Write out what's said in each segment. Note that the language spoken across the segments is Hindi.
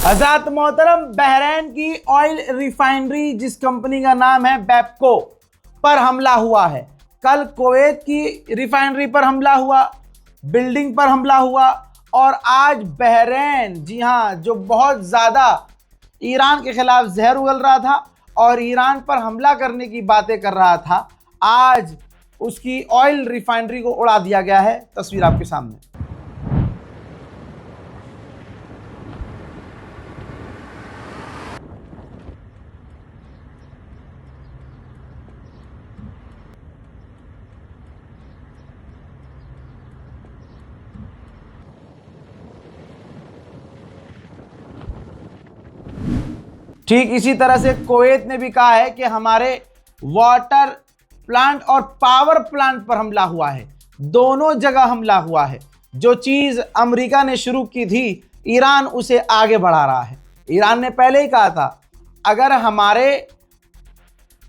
हज़रात मोहतरम, बहरैन की ऑयल रिफाइनरी जिस कंपनी का नाम है बैपको पर हमला हुआ है। कल कुवैत की रिफाइनरी पर हमला हुआ, बिल्डिंग पर हमला हुआ और आज बहरैन, जी हाँ, जो बहुत ज़्यादा ईरान के खिलाफ जहर उगल रहा था और ईरान पर हमला करने की बातें कर रहा था, आज उसकी ऑयल रिफाइनरी को उड़ा दिया गया है। तस्वीर आपके सामने। ठीक इसी तरह से कुवैत ने भी कहा है कि हमारे वाटर प्लांट और पावर प्लांट पर हमला हुआ है। दोनों जगह हमला हुआ है। जो चीज़ अमेरिका ने शुरू की थी, ईरान उसे आगे बढ़ा रहा है। ईरान ने पहले ही कहा था, अगर हमारे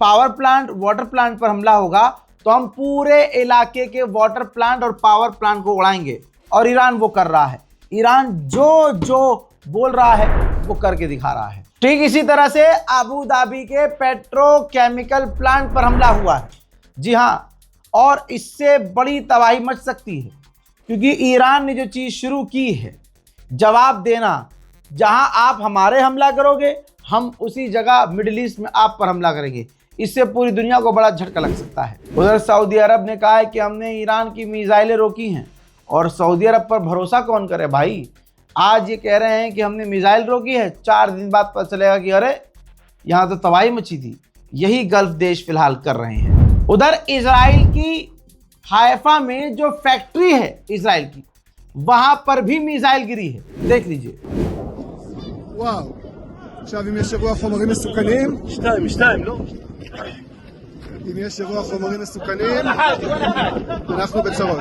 पावर प्लांट, वाटर प्लांट पर हमला होगा तो हम पूरे इलाके के वाटर प्लांट और पावर प्लांट को उड़ाएंगे, और ईरान वो कर रहा है। ईरान जो जो बोल रहा है वो करके दिखा रहा है। ठीक इसी तरह से अबू धाबी के पेट्रोकेमिकल प्लांट पर हमला हुआ है। जी हाँ, और इससे बड़ी तबाही मच सकती है, क्योंकि ईरान ने जो चीज़ शुरू की है, जवाब देना, जहां आप हमारे हमला करोगे हम उसी जगह मिडिल ईस्ट में आप पर हमला करेंगे। इससे पूरी दुनिया को बड़ा झटका लग सकता है। उधर सऊदी अरब ने कहा है कि हमने ईरान की मिसाइलें रोकी हैं, और सऊदी अरब पर भरोसा कौन करे भाई। आज ये कह रहे हैं कि हमने मिसाइल रोकी है, 4 दिन बाद पता चलेगा कि अरे यहाँ तो तबाही मची थी। यही गल्फ देश फिलहाल कर रहे हैं। उधर इजराइल की हाइफा में जो फैक्ट्री है इजराइल की, वहां पर भी मिसाइल गिरी है। देख लीजिए। वाओ, עכשיו אם יש אירוע חומרים מסוכנים, שתיים, לא? אם יש אירוע חומרים מסוכנים, אנחנו בצרות.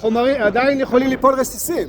חומרים עדיין יכולים ליפול רסיסים.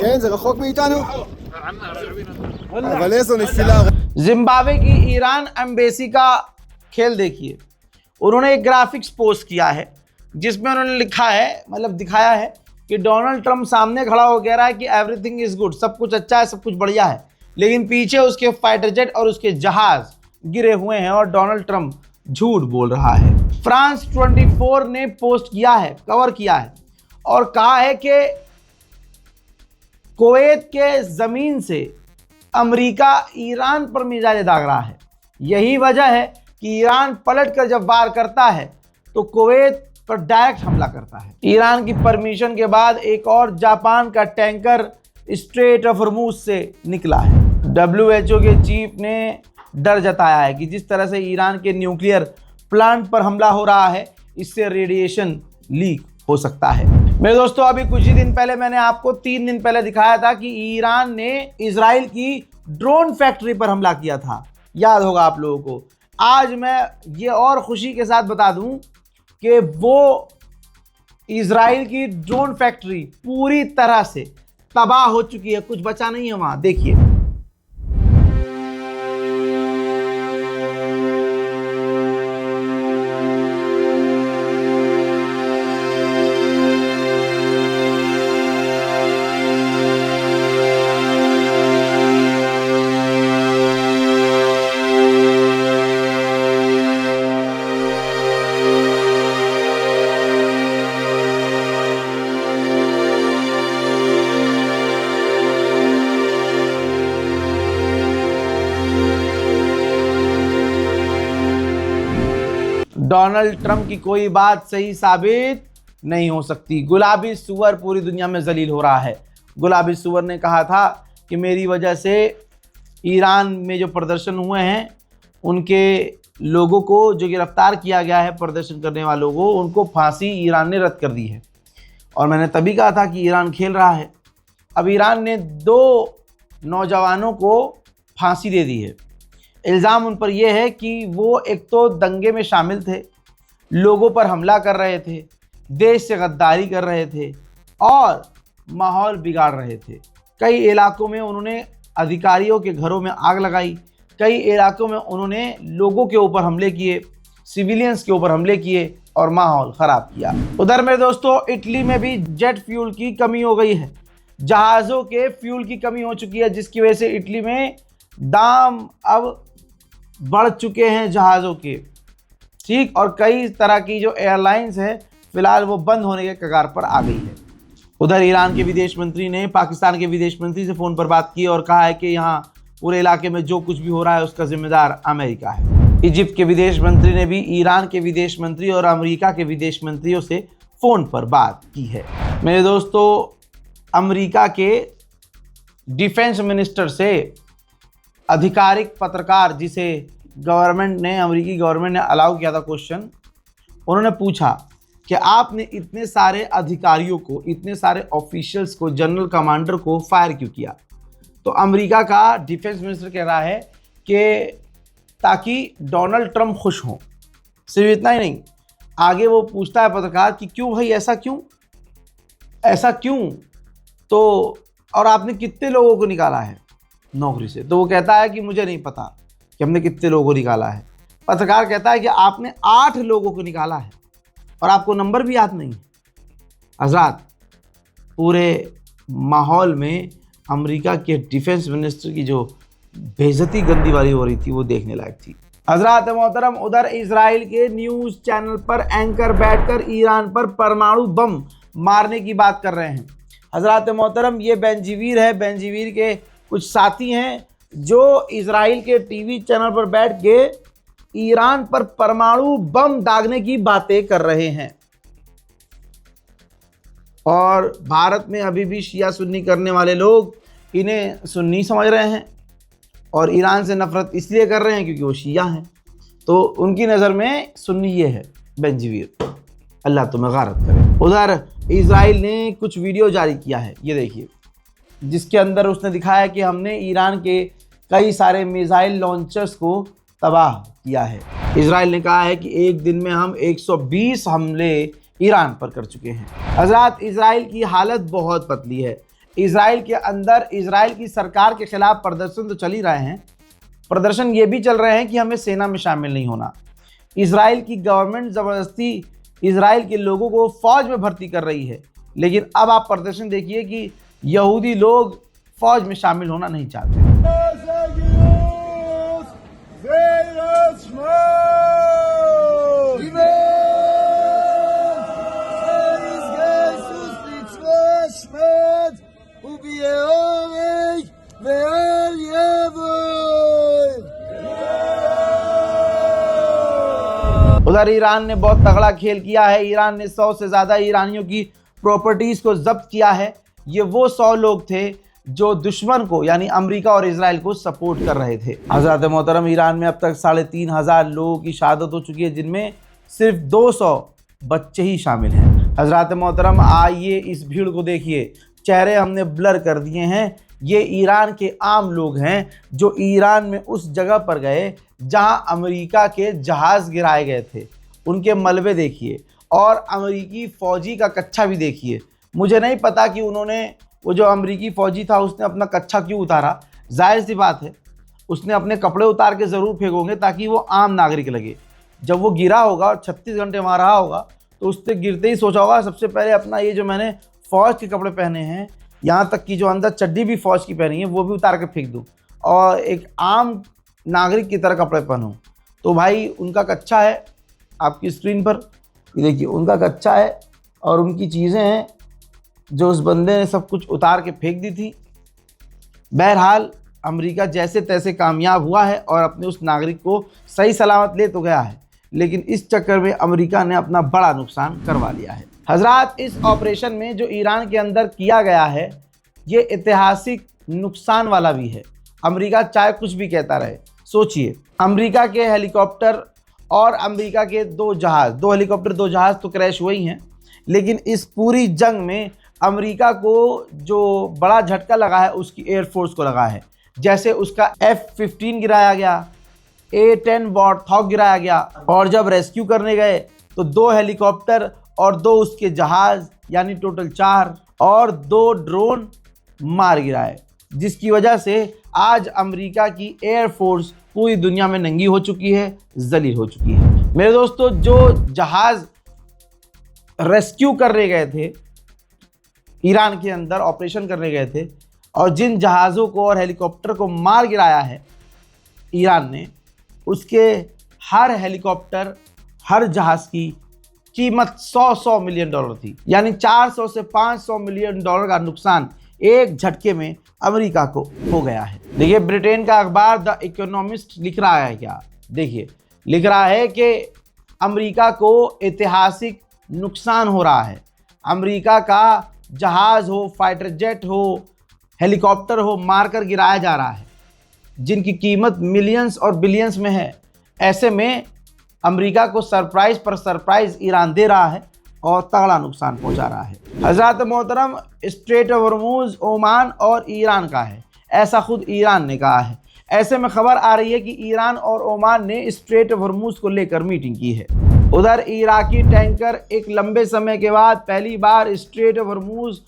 כן, זה רחוק מאיתנו. אבל איזו נפילה. जिम्बाब्वे की ईरान एम्बेसी का खेल देखिए। उन्होंने एक ग्राफिक्स पोस्ट किया है जिसमें उन्होंने लिखा है, मतलब दिखाया है कि डोनाल्ड ट्रंप सामने खड़ा हो कह रहा है कि एवरीथिंग इज गुड, सब कुछ अच्छा है, सब कुछ बढ़िया है, लेकिन पीछे उसके फाइटर जेट और उसके जहाज गिरे हुए हैं और डोनाल्ड ट्रंप झूठ बोल रहा है। फ्रांस 24 ने पोस्ट किया है, कवर किया है और कहा है कि कुवैत के ज़मीन से अमेरिका ईरान पर मिसाइलें दाग रहा है। यही वजह है कि ईरान पलट कर जब वार करता है तो कुवैत पर डायरेक्ट हमला करता है। ईरान की परमिशन के बाद एक और जापान का टैंकर स्ट्रेट ऑफ हॉर्मुज से निकला है। WHO के चीफ ने डर जताया है कि जिस तरह से ईरान के न्यूक्लियर प्लांट पर हमला हो रहा है, इससे रेडिएशन लीक हो सकता है। मेरे दोस्तों, अभी कुछ ही दिन पहले मैंने आपको 3 दिन पहले दिखाया था कि ईरान ने इजराइल की ड्रोन फैक्ट्री पर हमला किया था, याद होगा आप लोगों को। आज मैं ये और खुशी के साथ बता दूं कि वो इजराइल की ड्रोन फैक्ट्री पूरी तरह से तबाह हो चुकी है, कुछ बचा नहीं है वहां। देखिए, डोनाल्ड ट्रंप की कोई बात सही साबित नहीं हो सकती। गुलाबी सुअर पूरी दुनिया में जलील हो रहा है। गुलाबी सुअर ने कहा था कि मेरी वजह से ईरान में जो प्रदर्शन हुए हैं, उनके लोगों को जो गिरफ्तार किया गया है, प्रदर्शन करने वालों को, उनको फांसी ईरान ने रद्द कर दी है। और मैंने तभी कहा था कि ईरान खेल रहा है। अब ईरान ने 2 नौजवानों को फांसी दे दी है। इल्ज़ाम उन पर यह है कि वो एक तो दंगे में शामिल थे, लोगों पर हमला कर रहे थे, देश से गद्दारी कर रहे थे और माहौल बिगाड़ रहे थे। कई इलाकों में उन्होंने अधिकारियों के घरों में आग लगाई, कई इलाकों में उन्होंने लोगों के ऊपर हमले किए, सिविलियंस के ऊपर हमले किए और माहौल ख़राब किया। उधर मेरे दोस्तों इटली में भी जेट फ्यूल की कमी हो गई है, जहाज़ों के फ्यूल की कमी हो चुकी है, जिसकी वजह से इटली में दाम अब बढ़ चुके हैं जहाज़ों के, ठीक। और कई तरह की जो एयरलाइंस है फिलहाल वो बंद होने के कगार पर आ गई है। उधर ईरान के विदेश मंत्री ने पाकिस्तान के विदेश मंत्री से फ़ोन पर बात की और कहा है कि यहाँ पूरे इलाके में जो कुछ भी हो रहा है उसका जिम्मेदार अमेरिका है। इजिप्ट के विदेश मंत्री ने भी ईरान के विदेश मंत्री और अमेरिका के विदेश मंत्रियों से फ़ोन पर बात की है। मेरे दोस्तों अमेरिका के डिफेंस मिनिस्टर से आधिकारिक पत्रकार, जिसे अमेरिकी गवर्नमेंट ने अलाउ किया था क्वेश्चन, उन्होंने पूछा कि आपने इतने सारे अधिकारियों को, इतने सारे ऑफिशियल्स को, जनरल कमांडर को फायर क्यों किया? तो अमेरिका का डिफेंस मिनिस्टर कह रहा है कि ताकि डोनाल्ड ट्रंप खुश हों। सिर्फ इतना ही नहीं, आगे वो पूछता है पत्रकार कि क्यों भाई, ऐसा क्यों? तो और आपने कितने लोगों को निकाला है नौकरी से? तो वो कहता है कि मुझे नहीं पता कि हमने कितने लोगों को निकाला है। पत्रकार कहता है कि आपने 8 लोगों को निकाला है और आपको नंबर भी याद नहीं है। हज़रात, पूरे माहौल में अमेरिका के डिफेंस मिनिस्टर की जो बेइज्जती गंदी वाली हो रही थी वो देखने लायक थी। हज़रात मोहतरम, उधर इजराइल के न्यूज़ चैनल पर एंकर बैठकर ईरान पर परमाणु बम मारने की बात कर रहे हैं। हज़रात मोहतरम, ये बेंजीवीर है, बेंजीवीर के कुछ साथी हैं जो इजराइल के टीवी चैनल पर बैठ के ईरान पर परमाणु बम दागने की बातें कर रहे हैं। और भारत में अभी भी शिया सुन्नी करने वाले लोग इन्हें सुन्नी समझ रहे हैं और ईरान से नफरत इसलिए कर रहे हैं क्योंकि वो शिया हैं। तो उनकी नज़र में सुन्नी ये है बेंजीवीर। अल्लाह तुम्हें गारत करे। उधर इजराइल ने कुछ वीडियो जारी किया है, ये देखिए, जिसके अंदर उसने दिखाया कि हमने ईरान के कई सारे मिसाइल लॉन्चर्स को तबाह किया है। इजराइल ने कहा है कि एक दिन में हम 120 हमले ईरान पर कर चुके हैं। हज़रात, इजराइल की हालत बहुत पतली है। इजराइल के अंदर इजराइल की सरकार के खिलाफ प्रदर्शन तो चल ही रहे हैं, प्रदर्शन ये भी चल रहे हैं कि हमें सेना में शामिल नहीं होना। इजराइल की गवर्नमेंट ज़बरदस्ती इजराइल के लोगों को फ़ौज में भर्ती कर रही है, लेकिन अब आप प्रदर्शन देखिए कि यहूदी लोग फ़ौज में शामिल होना नहीं चाहते। उधर ईरान ने बहुत तगड़ा खेल किया है। ईरान ने 100 से ज़्यादा ईरानियों की प्रॉपर्टीज़ को जब्त किया है। ये वो 100 लोग थे जो दुश्मन को यानी अमेरिका और इजराइल को सपोर्ट कर रहे थे। हज़रत मोहतरम, ईरान में अब तक 3,500 लोगों की शहादत हो चुकी है, जिनमें सिर्फ 200 बच्चे ही शामिल हैं। हज़रत मोहतरम, आइए इस भीड़ को देखिए, चेहरे हमने ब्लर कर दिए हैं। ये ईरान के आम लोग हैं जो ईरान में उस जगह पर गए जहां अमेरिका के जहाज़ गिराए गए थे। उनके मलबे देखिए और अमेरिकी फ़ौजी का कच्छा भी देखिए। मुझे नहीं पता कि उन्होंने, वो जो अमेरिकी फ़ौजी था उसने अपना कच्छा क्यों उतारा। जाहिर सी बात है उसने अपने कपड़े उतार के ज़रूर फेंकोगे ताकि वो आम नागरिक लगे। जब वो गिरा होगा और 36 घंटे वहाँ रहा होगा तो उससे गिरते ही सोचा होगा सबसे पहले अपना ये जो मैंने फ़ौज के कपड़े पहने हैं, यहाँ तक कि जो अंदर चड्डी भी फ़ौज की पहनी है वो भी उतार के फेंक दूँ और एक आम नागरिक की तरह कपड़े पहनूँ। तो भाई उनका कच्छा है आपकी स्क्रीन पर, ये देखिए, उनका कच्छा है और उनकी चीज़ें हैं जो उस बंदे ने सब कुछ उतार के फेंक दी थी। बहरहाल अमेरिका जैसे तैसे कामयाब हुआ है और अपने उस नागरिक को सही सलामत ले तो गया है, लेकिन इस चक्कर में अमेरिका ने अपना बड़ा नुकसान करवा लिया है। हजरात, इस ऑपरेशन में जो ईरान के अंदर किया गया है ये ऐतिहासिक नुकसान वाला भी है। अमेरिका चाहे कुछ भी कहता रहे, सोचिए, अमेरिका के हेलीकॉप्टर और अमेरिका के 2 हेलीकॉप्टर 2 जहाज़ तो क्रैश हुए ही हैं, लेकिन इस पूरी जंग में अमेरिका को जो बड़ा झटका लगा है उसकी एयरफोर्स को लगा है। जैसे उसका F-15 गिराया गया, A-10 वॉर्थॉग गिराया गया। और जब रेस्क्यू करने गए तो 2 हेलीकॉप्टर और 2 उसके जहाज यानी टोटल 4 और 2 ड्रोन मार गिराए, जिसकी वजह से आज अमेरिका की एयरफोर्स पूरी दुनिया में नंगी हो चुकी है, जलील हो चुकी है। मेरे दोस्तों, जो जहाज रेस्क्यू करने गए थे, ईरान के अंदर ऑपरेशन करने गए थे, और जिन जहाज़ों को और हेलीकॉप्टर को मार गिराया है ईरान ने, उसके हर हेलीकॉप्टर, हर जहाज़ की कीमत 100 मिलियन डॉलर थी। यानी 400 से 500 मिलियन डॉलर का नुकसान एक झटके में अमेरिका को हो गया है। देखिए, ब्रिटेन का अखबार द इकोनॉमिस्ट लिख रहा है क्या, देखिए लिख रहा है कि अमेरिका को ऐतिहासिक नुकसान हो रहा है। अमेरिका का जहाज़ हो, फाइटर जेट हो, हेलीकॉप्टर हो, मारकर गिराया जा रहा है, जिनकी कीमत मिलियंस और बिलियंस में है। ऐसे में अमेरिका को सरप्राइज पर सरप्राइज ईरान दे रहा है और तगड़ा नुकसान पहुंचा रहा है। हजरत मोहतरम, स्ट्रेट ऑफ हॉर्मुज़ ओमान और ईरान का है, ऐसा खुद ईरान ने कहा है। ऐसे में खबर आ रही है कि ईरान और ओमान ने स्ट्रेट ऑफ हॉर्मुज़ को लेकर मीटिंग की है। उधर इराकी टैंकर एक लंबे समय के बाद पहली बार स्ट्रेट ऑफ हॉर्मुज़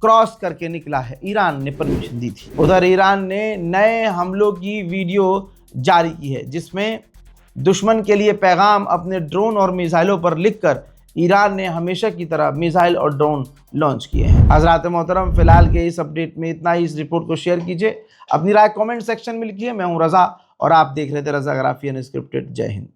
क्रॉस करके निकला है, ईरान ने परमिशन दी थी। उधर ईरान ने नए हमलों की वीडियो जारी की है, जिसमें दुश्मन के लिए पैगाम अपने ड्रोन और मिसाइलों पर लिखकर ईरान ने हमेशा की तरह मिसाइल और ड्रोन लॉन्च किए हैं। हजरात मोहतरम, फिलहाल के इस अपडेट में इतना ही। इस रिपोर्ट को शेयर कीजिए, अपनी राय कमेंट सेक्शन में लिखिए। मैं हूं रज़ा और आप देख रहे थे रज़ा ग्राफी अनस्क्रिप्टेड। जय हिंद।